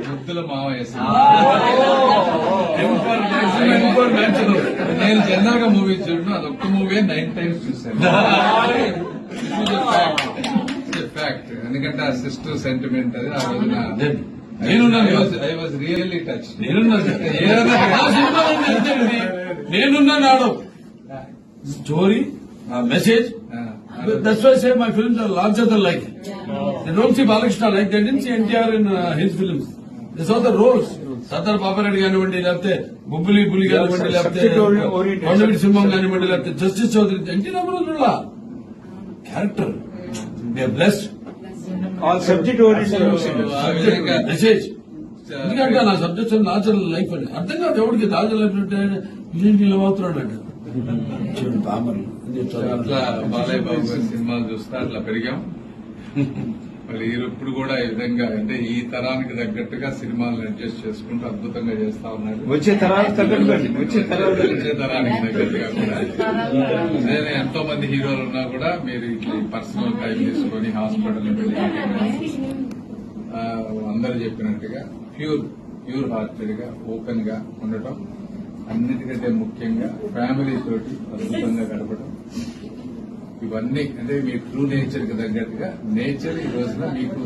ముద్దుల మావయ్య నేను జనరల్ గా మూవీ చూడను, అదొక్క మూవీ 9 times చూశాను. ఫ్యాక్ట్. ఎందుకంటే ఆ సిస్టర్ సెంటిమెంట్ అది ఆ రోజున ఐ వాజ్ రియల్లీ టచ్. నేనున్నాడు story message. That's why I say my films are larger than life. They don't see Balakrishna like they didn't see NTR in his films. They saw the roles. Sardar Papareddy కానివ్వండి, లేకపోతే బుబ్బులి బుల్లి కానివ్వండి, లేకపోతే కొండవీటి సింహం కానివ్వండి, లేకపోతే justice Chowdary, N T Rama Rao character blessed. Subject message. ఎందుకంటే నా subject natural life అని అర్థం కాదు ఎవరికి. నాచురల్ లైఫ్ అంటే ఇదేంటి ఇలా అవుతున్నాడు అంటే అట్లా బాలయ్య బాబు గారి సినిమాలు చూస్తే అట్లా పెరిగాం. మళ్ళీ ఇప్పుడు కూడా ఈ విధంగా అంటే ఈ తరానికి తగ్గట్టుగా సినిమాలను అడ్జస్ట్ చేసుకుంటూ అద్భుతంగా చేస్తా ఉన్నాడు. వచ్చే తరానికి తగ్గట్టుగా కూడా నేను ఎంతో మంది హీరోలు ఉన్నా కూడా మీరు ఇట్లా పర్సనల్ టైం తీసుకొని హాస్పిటల్ వెళ్ళి అందరూ చెప్పినట్టుగా ప్యూర్ హార్టెడ్ గా ఓపెన్ గా ఉండటం, అన్నిటికంటే ముఖ్యంగా ఫ్యామిలీ తోటి అద్భుతంగా గడపడం, ఇవన్నీ అంటే మీ ట్రూ నేచర్ కి తగ్గట్టుగా నేచర్ ఈ రోజున మీకు